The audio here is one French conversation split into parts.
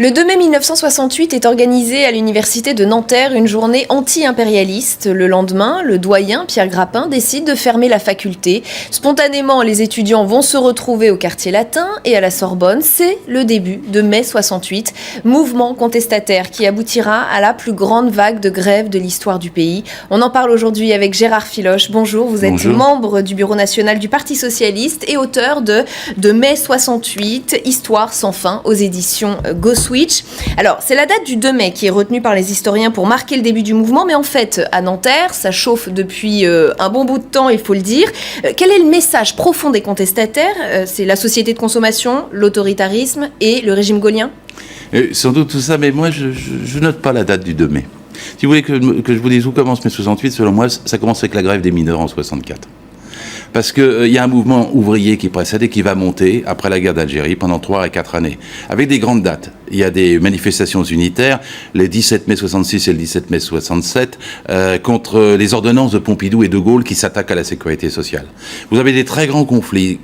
Le 2 mai 1968 est organisée à l'université de Nanterre une journée anti-impérialiste. Le lendemain, le doyen Pierre Grappin décide de fermer la faculté. Spontanément, les étudiants vont se retrouver au quartier latin et à la Sorbonne. C'est le début de mai 68, mouvement contestataire qui aboutira à la plus grande vague de grève de l'histoire du pays. On en parle aujourd'hui avec Gérard Filoche. Bonjour, vous êtes membre du bureau national du Parti socialiste et auteur de mai 68, Histoire sans fin aux éditions GoSwitch. Alors, c'est la date du 2 mai qui est retenue par les historiens pour marquer le début du mouvement, mais en fait, à Nanterre, ça chauffe depuis un bon bout de temps, il faut le dire. Quel est le message profond des contestataires ? C'est la société de consommation, l'autoritarisme et le régime gaullien ? Sans doute tout ça, mais moi, je note pas la date du 2 mai. Si vous voulez que je vous dise où commence mai 68, selon moi, ça commence avec la grève des mineurs en 64. Parce qu'il y a un mouvement ouvrier qui précède et qui va monter après la guerre d'Algérie pendant 3 à 4 années, avec des grandes dates. Il y a des manifestations unitaires, le 17 mai 66 et le 17 mai 67, contre les ordonnances de Pompidou et de Gaulle qui s'attaquent à la sécurité sociale. Vous avez des très grands conflits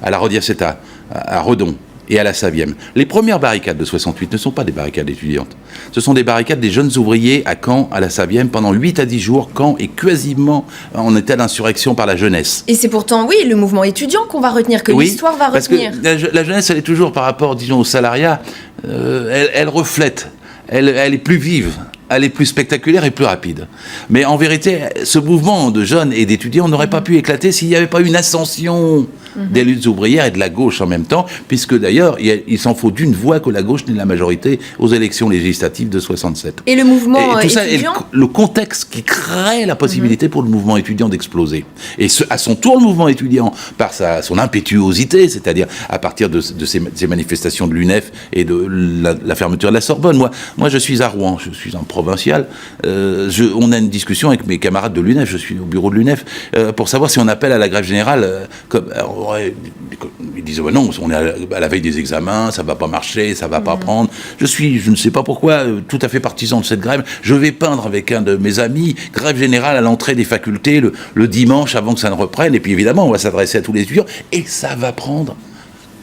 à la Rodiaceta, à Redon et à la Savième. Les premières barricades de 68 ne sont pas des barricades étudiantes. Ce sont des barricades des jeunes ouvriers à Caen, à la Savième, pendant 8 à 10 jours. Caen est quasiment en état d'insurrection par la jeunesse. Et c'est pourtant, oui, le mouvement étudiant qu'on va retenir, que l'histoire va retenir. Parce que la jeunesse, elle est toujours par rapport, disons, au salariat, elle reflète, elle est plus vive. Elle est plus spectaculaire et plus rapide. Mais en vérité, ce mouvement de jeunes et d'étudiants n'aurait pas pu éclater s'il n'y avait pas une ascension des luttes ouvrières et de la gauche en même temps, puisque d'ailleurs, il s'en faut d'une voix que la gauche n'ait la majorité aux élections législatives de 67. Et le mouvement et tout étudiant ça, le contexte qui crée la possibilité pour le mouvement étudiant d'exploser. Et à son tour, le mouvement étudiant, par son impétuosité, c'est-à-dire à partir de ces manifestations de l'UNEF et de la fermeture de la Sorbonne. Moi, je suis à Rouen, je suis en provincial, on a une discussion avec mes camarades de l'UNEF, je suis au bureau de l'UNEF, pour savoir si on appelle à la grève générale, ils disent non, on est à la veille des examens, ça va pas marcher, ça va pas prendre. Je ne sais pas pourquoi, tout à fait partisan de cette grève. Je vais peindre avec un de mes amis, grève générale à l'entrée des facultés le dimanche avant que ça ne reprenne, et puis évidemment on va s'adresser à tous les étudiants, et ça va prendre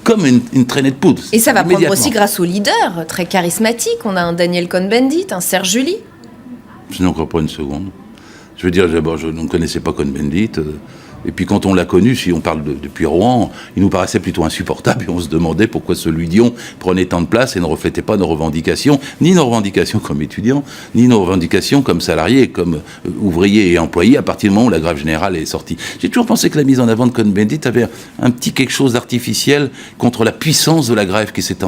comme une traînée de poudre. Et ça va prendre aussi grâce aux leaders très charismatiques. On a un Daniel Cohn-Bendit, un Serge July. Je n'en crois pas une seconde. Je veux dire, d'abord, je ne connaissais pas Cohn-Bendit. Et puis quand on l'a connu, si on parle depuis Rouen, il nous paraissait plutôt insupportable et on se demandait pourquoi ce Ludion prenait tant de place et ne reflétait pas nos revendications, ni nos revendications comme étudiants, ni nos revendications comme salariés, comme ouvriers et employés, à partir du moment où la grève générale est sortie. J'ai toujours pensé que la mise en avant de Cohn-Bendit avait un petit quelque chose d'artificiel contre la puissance de la grève qui s'est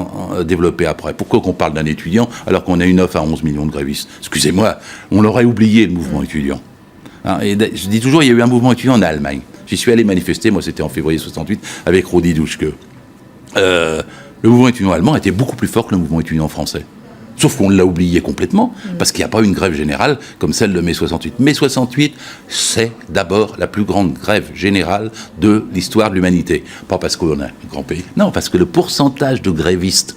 développée après. Pourquoi qu'on parle d'un étudiant alors qu'on a une offre à 11 millions de grévistes ? Excusez-moi, on l'aurait oublié, le mouvement étudiant. Et je dis toujours, il y a eu un mouvement étudiant en Allemagne. J'y suis allé manifester, moi c'était en février 68, avec Rudi Dutschke. Le mouvement étudiant allemand était beaucoup plus fort que le mouvement étudiant français. Sauf qu'on l'a oublié complètement, parce qu'il n'y a pas eu une grève générale comme celle de mai 68. Mai 68, c'est d'abord la plus grande grève générale de l'histoire de l'humanité. Pas parce qu'on a un grand pays, non, parce que le pourcentage de grévistes,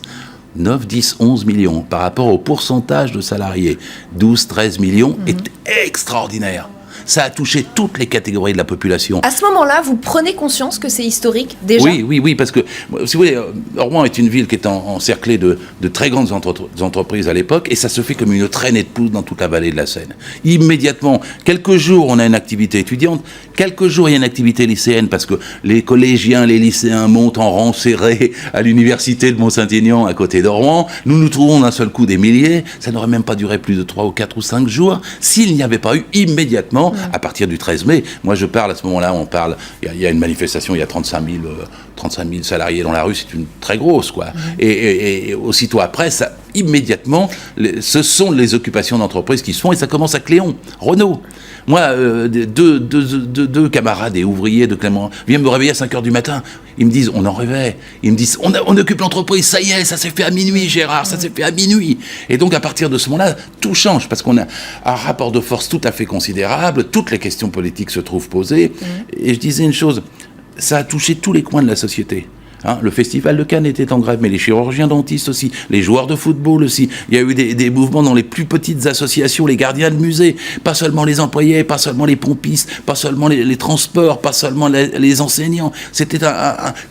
9, 10, 11 millions, par rapport au pourcentage de salariés, 12, 13 millions, est extraordinaire. Ça a touché toutes les catégories de la population. À ce moment-là, vous prenez conscience que c'est historique, déjà ? Oui, parce que, si vous voulez, Rouen est une ville qui est encerclée de très grandes entreprises à l'époque, et ça se fait comme une traînée de poudre dans toute la vallée de la Seine. Immédiatement, quelques jours, on a une activité étudiante, quelques jours, il y a une activité lycéenne, parce que les collégiens, les lycéens montent en rang serré à l'université de Mont-Saint-Aignan, à côté de Rouen. Nous nous trouvons d'un seul coup des milliers. Ça n'aurait même pas duré plus de 3 ou 4 ou 5 jours s'il n'y avait pas eu immédiatement, à partir du 13 mai, moi je parle à ce moment-là, il y a une manifestation, il y a 35 000 salariés dans la rue, c'est une très grosse, quoi. Et aussitôt après, ça, immédiatement, ce sont les occupations d'entreprises qui se font, et ça commence à Cléon, Renault. Moi, deux camarades et ouvriers de Clément viennent me réveiller à 5h du matin. Ils me disent, on en rêvait. Ils me disent, on occupe l'entreprise, ça y est, ça s'est fait à minuit, Gérard, ça s'est fait à minuit. Et donc, à partir de ce moment-là, tout change, parce qu'on a un rapport de force tout à fait considérable, toutes les questions politiques se trouvent posées. Et je disais une chose, ça a touché tous les coins de la société. Hein, le festival de Cannes était en grève, mais les chirurgiens dentistes aussi, les joueurs de football aussi. Il y a eu des mouvements dans les plus petites associations, les gardiens de musée, pas seulement les employés, pas seulement les pompistes, pas seulement les transports, pas seulement les enseignants. C'était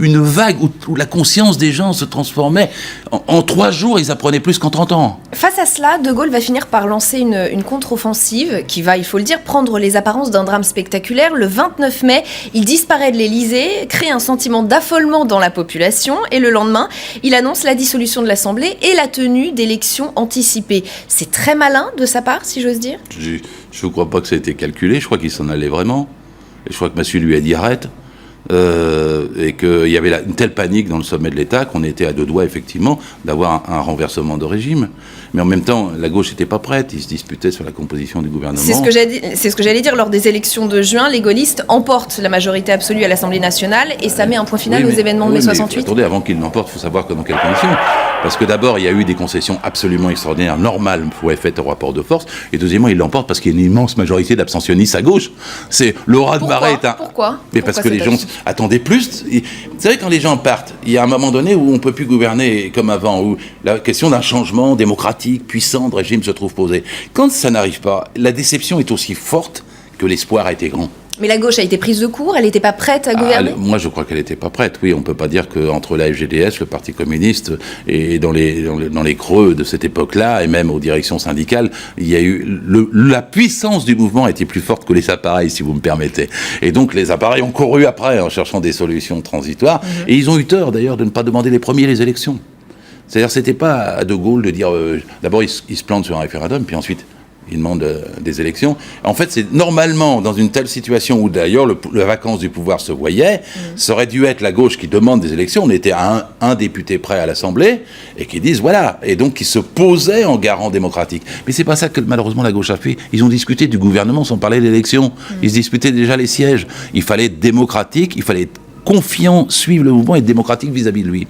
une vague où la conscience des gens se transformait. En 3 jours, ils apprenaient plus qu'en 30 ans. Face à cela, De Gaulle va finir par lancer une contre-offensive qui va, il faut le dire, prendre les apparences d'un drame spectaculaire. Le 29 mai, il disparaît de l'Élysée, crée un sentiment d'affolement dans la population et le lendemain, il annonce la dissolution de l'Assemblée et la tenue d'élections anticipées. C'est très malin de sa part, si j'ose dire. Je ne crois pas que ça a été calculé, je crois qu'il s'en allait vraiment. Et je crois que Massue lui a dit arrête. Et qu'il y avait une telle panique dans le sommet de l'État qu'on était à 2 doigts, effectivement, d'avoir un renversement de régime. Mais en même temps, la gauche n'était pas prête, ils se disputaient sur la composition du gouvernement. C'est ce que j'allais dire. Lors des élections de juin, les gaullistes emportent la majorité absolue à l'Assemblée nationale et ça met un point final aux événements de mai 68. Attendez, avant qu'ils l'emportent, il faut savoir dans quelles conditions. Parce que d'abord, il y a eu des concessions absolument extraordinaires, normales, pour être faites au rapport de force. Et deuxièmement, ils l'emportent parce qu'il y a une immense majorité d'abstentionnistes à gauche. C'est Laura de Marais est un... Pourquoi Mais parce que les gens attendaient plus. Vous savez, quand les gens partent, il y a un moment donné où on ne peut plus gouverner comme avant, où la question d'un changement démocratique, puissant, de régime se trouve posée. Quand ça n'arrive pas, la déception est aussi forte que l'espoir a été grand. Mais la gauche a été prise de court, elle n'était pas prête à gouverner. Moi, je crois qu'elle n'était pas prête. Oui, on ne peut pas dire qu'entre la FGDS, le Parti communiste, et dans les creux de cette époque-là, et même aux directions syndicales, il y a eu la puissance du mouvement était plus forte que les appareils, si vous me permettez. Et donc, les appareils ont couru après en cherchant des solutions transitoires. Et ils ont eu tort, d'ailleurs, de ne pas demander les premiers les élections. C'est-à-dire, c'était pas à De Gaulle de dire... d'abord, il se plante sur un référendum, puis ensuite... il demande des élections. En fait, c'est normalement, dans une telle situation où d'ailleurs la vacance du pouvoir se voyait, ça aurait dû être la gauche qui demande des élections. On était à un député près à l'Assemblée et qui disent voilà. Et donc, qui se posait en garant démocratique. Mais c'est pas ça que malheureusement la gauche a fait. Ils ont discuté du gouvernement sans parler d'élections. Ils se disputaient déjà les sièges. Il fallait être démocratique, il fallait être confiant, suivre le mouvement et être démocratique vis-à-vis de lui.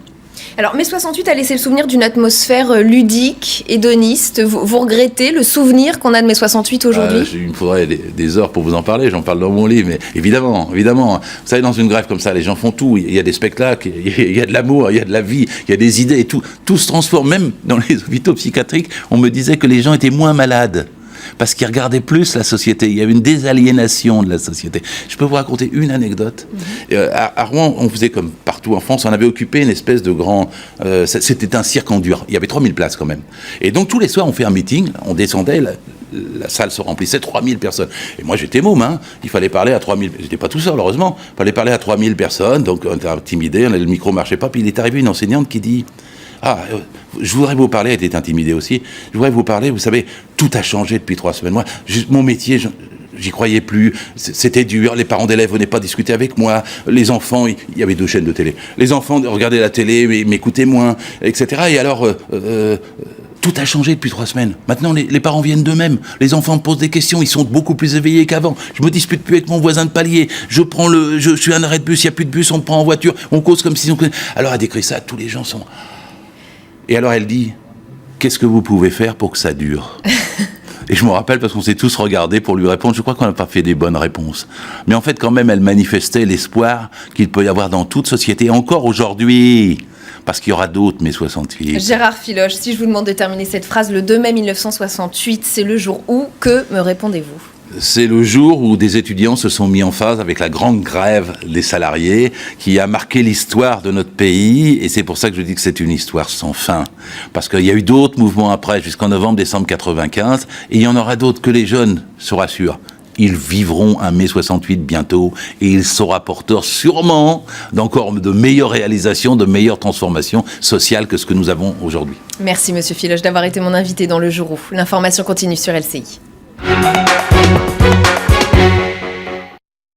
Alors, mai 68 a laissé le souvenir d'une atmosphère ludique, hédoniste. Vous regrettez le souvenir qu'on a de mai 68 aujourd'hui ? Il me faudrait des heures pour vous en parler, j'en parle dans mon livre, mais évidemment. Vous savez, dans une grève comme ça, les gens font tout. Il y a des spectacles, il y a de l'amour, il y a de la vie, il y a des idées, et tout se transforme. Même dans les hôpitaux psychiatriques, on me disait que les gens étaient moins malades. Parce qu'ils regardaient plus la société. Il y avait une désaliénation de la société. Je peux vous raconter une anecdote. À Rouen, on faisait comme partout en France, on avait occupé une espèce de grand... c'était un cirque en dur. Il y avait 3000 places quand même. Et donc tous les soirs, on fait un meeting, on descendait, la salle se remplissait, 3000 personnes. Et moi, j'étais môme, il fallait parler à 3000... J'étais pas tout seul, heureusement. Il fallait parler à 3000 personnes, donc on était intimidés, le micro marchait pas. Puis il est arrivé une enseignante qui dit... je voudrais vous parler, elle était intimidée aussi, je voudrais vous parler, vous savez, tout a changé depuis 3 semaines. Moi, mon métier, j'y croyais plus, c'était dur, les parents d'élèves venaient pas discuter avec moi, les enfants, il y avait 2 chaînes de télé, les enfants regardaient la télé, mais m'écoutaient moins, etc. Et alors... tout a changé depuis 3 semaines. Maintenant, les parents viennent d'eux-mêmes. Les enfants me posent des questions. Ils sont beaucoup plus éveillés qu'avant. Je me dispute plus avec mon voisin de palier. Je suis à un arrêt de bus. Il n'y a plus de bus. On me prend en voiture. On cause comme si on... Alors, elle décrit ça. Tous les gens sont... Et alors, elle dit, qu'est-ce que vous pouvez faire pour que ça dure ? Et je me rappelle parce qu'on s'est tous regardés pour lui répondre. Je crois qu'on n'a pas fait des bonnes réponses. Mais en fait, quand même, elle manifestait l'espoir qu'il peut y avoir dans toute société, encore aujourd'hui. Parce qu'il y aura d'autres mai 68. Gérard Filoche, si je vous demande de terminer cette phrase, le 2 mai 1968, c'est le jour où, que me répondez-vous ? C'est le jour où des étudiants se sont mis en phase avec la grande grève des salariés qui a marqué l'histoire de notre pays, et c'est pour ça que je dis que c'est une histoire sans fin. Parce qu'il y a eu d'autres mouvements après, jusqu'en novembre-décembre 95, et il y en aura d'autres que les jeunes se rassurent. Ils vivront un mai 68 bientôt et il sera porteur sûrement d'encore de meilleures réalisations, de meilleures transformations sociales que ce que nous avons aujourd'hui. Merci Monsieur Filoche d'avoir été mon invité dans Le Jour où. L'information continue sur LCI.